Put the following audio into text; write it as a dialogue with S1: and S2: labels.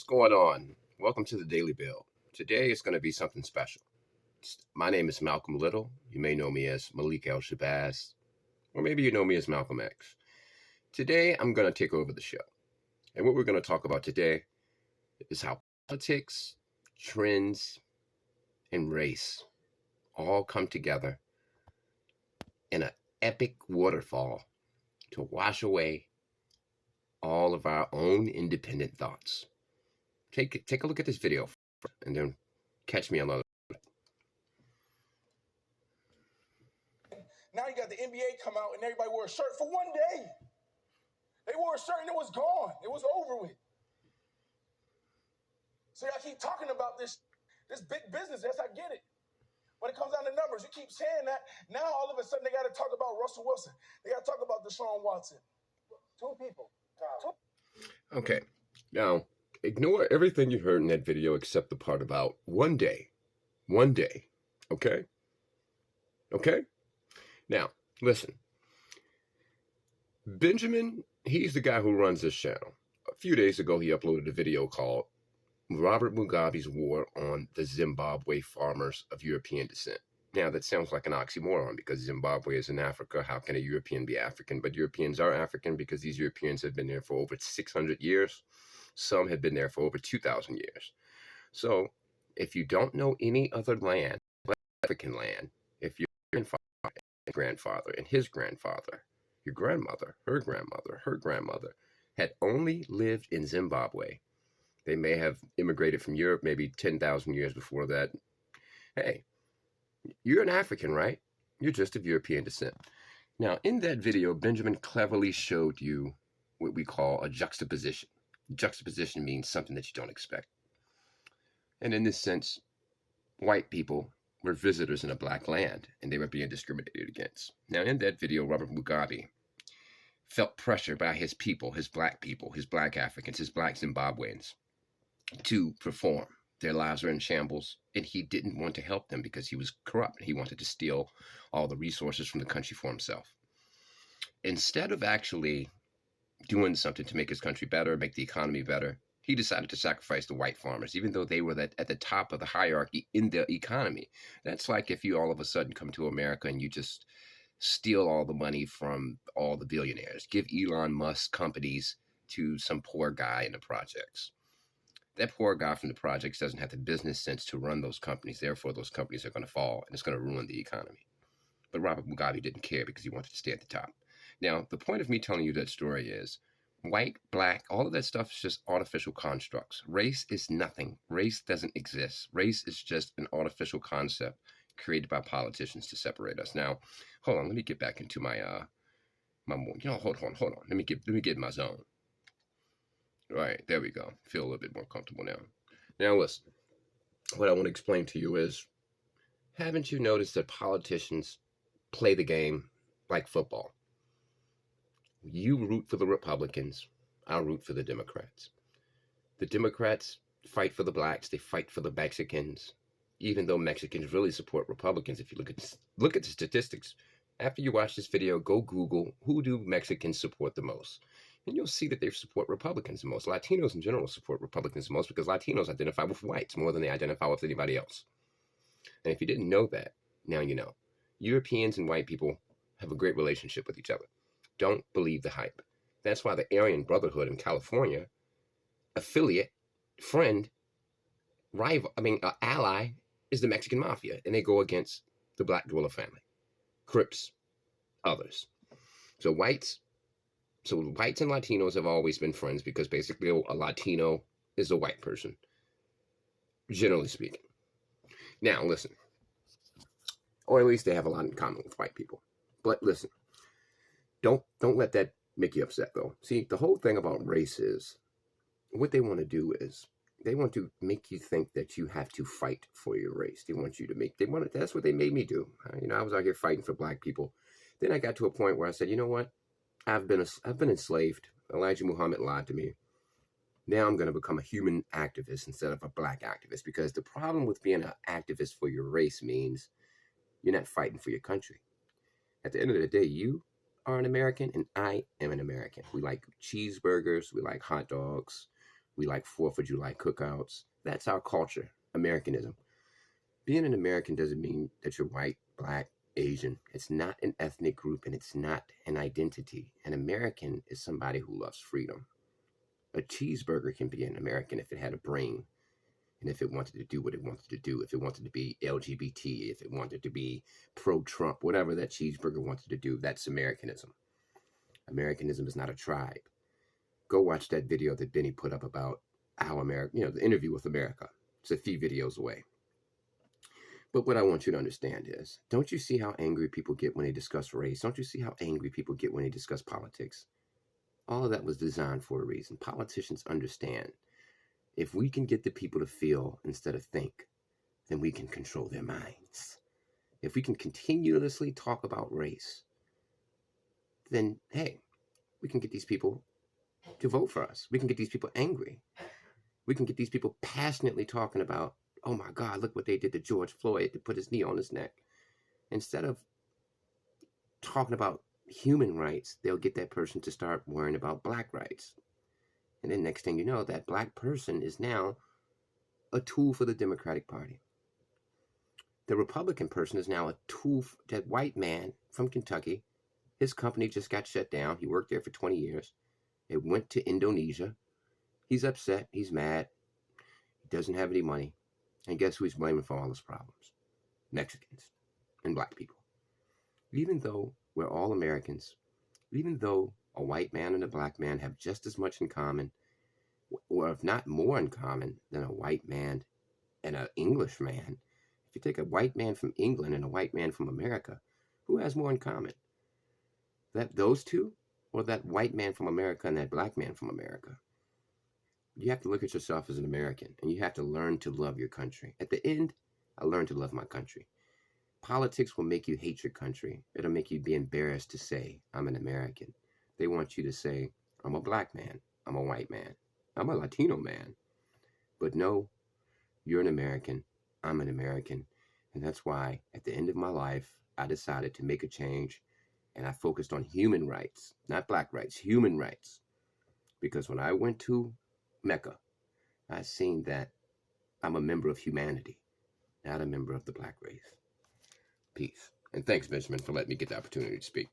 S1: What's going on? Welcome to the Daily Build. Today is going to be something special. My name is Malcolm Little. You may know me as Malik El Shabazz, or maybe you know me as Malcolm X. Today, I'm going to take over the show. And what we're going to talk about today is how politics, trends, and race all come together in an epic waterfall to wash away all of our own independent thoughts. Take a look at this video and then catch me another.
S2: Now you got the NBA come out and everybody wore a shirt for one day. They wore a shirt and it was gone. It was over with. So y'all keep talking about this big business. Yes, I get it. When it comes down to numbers, you keep saying that. Now all of a sudden they got to talk about Russell Wilson. They got to talk about Deshaun Watson. Two people.
S1: Okay, now ignore everything you heard in that video except the part about one day. One day. Okay? Okay? Now, listen. Benjamin, he's the guy who runs this channel. A few days ago, he uploaded a video called Robert Mugabe's War on the Zimbabwe Farmers of European Descent. Now, that sounds like an oxymoron because Zimbabwe is in Africa. How can a European be African? But Europeans are African because these Europeans have been there for over 600 years. Some have been there for over 2,000 years. So, if you don't know any other land, African land, if your grandfather and his grandfather, your grandmother, her grandmother, had only lived in Zimbabwe, they may have immigrated from Europe maybe 10,000 years before that. Hey, you're an African, right? You're just of European descent. Now, in that video, Benjamin cleverly showed you what we call a juxtaposition. Juxtaposition means something that you don't expect. And in this sense, white people were visitors in a black land, and they were being discriminated against. Now, in that video, Robert Mugabe felt pressure by his people, his black Africans, his black Zimbabweans, to perform. Their lives were in shambles, and he didn't want to help them because he was corrupt. He wanted to steal all the resources from the country for himself. Instead of actually doing something to make his country better, make the economy better, he decided to sacrifice the white farmers, even though they were at the top of the hierarchy in the economy. That's like if you all of a sudden come to America and you just steal all the money from all the billionaires, give Elon Musk companies to some poor guy in the projects. That poor guy from the projects doesn't have the business sense to run those companies. Therefore, those companies are going to fall, and it's going to ruin the economy. But Robert Mugabe didn't care because he wanted to stay at the top. Now, the point of me telling you that story is white, black, all of that stuff is just artificial constructs. Race is nothing. Race doesn't exist. Race is just an artificial concept created by politicians to separate us. Now, hold on. Let me get back into my hold on. Let me get in my zone. All right, there we go. Feel a little bit more comfortable now. Now, listen. What I want to explain to you is, haven't you noticed that politicians play the game like football? You root for the Republicans. I'll root for the Democrats. The Democrats fight for the blacks. They fight for the Mexicans. Even though Mexicans really support Republicans, if you look at the statistics. After you watch this video, go Google who do Mexicans support the most. And you'll see that they support Republicans the most. Latinos in general support Republicans the most because Latinos identify with whites more than they identify with anybody else. And if you didn't know that, now you know. Europeans and white people have a great relationship with each other. Don't believe the hype. That's why the Aryan Brotherhood in California, affiliate, friend, rival, ally is the Mexican Mafia. And they go against the Black Dweller family, Crips, others. So whites and Latinos have always been friends because basically a Latino is a white person, generally speaking. Now, listen. Or at least they have a lot in common with white people. But listen. Don't let that make you upset, though. See, the whole thing about race is, what they want to do is, they want to make you think that you have to fight for your race. That's what they made me do. I was out here fighting for black people. Then I got to a point where I said, you know what? I've been enslaved. Elijah Muhammad lied to me. Now I'm going to become a human activist instead of a black activist, because the problem with being an activist for your race means you're not fighting for your country. At the end of the day, you are an American and I am an American. We like cheeseburgers. We like hot dogs. We like 4th of July cookouts. That's our culture, Americanism. Being an American doesn't mean that you're white, black, Asian. It's not an ethnic group and it's not an identity. An American is somebody who loves freedom. A cheeseburger can be an American if it had a brain and if it wanted to do what it wanted to do, if it wanted to be LGBT, if it wanted to be pro-Trump, whatever that cheeseburger wanted to do, that's Americanism. Americanism is not a tribe. Go watch that video that Benny put up about how America, the interview with America. It's a few videos away. But what I want you to understand is, don't you see how angry people get when they discuss race? Don't you see how angry people get when they discuss politics? All of that was designed for a reason. Politicians understand if we can get the people to feel instead of think, then we can control their minds. If we can continuously talk about race, then, hey, we can get these people to vote for us. We can get these people angry. We can get these people passionately talking about, oh my God, look what they did to George Floyd to put his knee on his neck. Instead of talking about human rights, they'll get that person to start worrying about black rights. And then next thing you know, that black person is now a tool for the Democratic Party. The Republican person is now a tool for that white man from Kentucky. His company just got shut down. He worked there for 20 years. It went to Indonesia. He's upset. He's mad. He doesn't have any money. And guess who he's blaming for all his problems? Mexicans and black people. Even though we're all Americans, even though a white man and a black man have just as much in common, or if not more in common than a white man and an English man, if you take a white man from England and a white man from America, who has more in common? That those two, or that white man from America and that black man from America? You have to look at yourself as an American, and you have to learn to love your country. At the end, I learned to love my country. Politics will make you hate your country. It'll make you be embarrassed to say, I'm an American. They want you to say, I'm a black man. I'm a white man. I'm a Latino man. But no, you're an American. I'm an American. And that's why at the end of my life, I decided to make a change. And I focused on human rights, not black rights, human rights. Because when I went to Mecca, I seen that I'm a member of humanity, not a member of the black race. Peace. And thanks, Benjamin, for letting me get the opportunity to speak.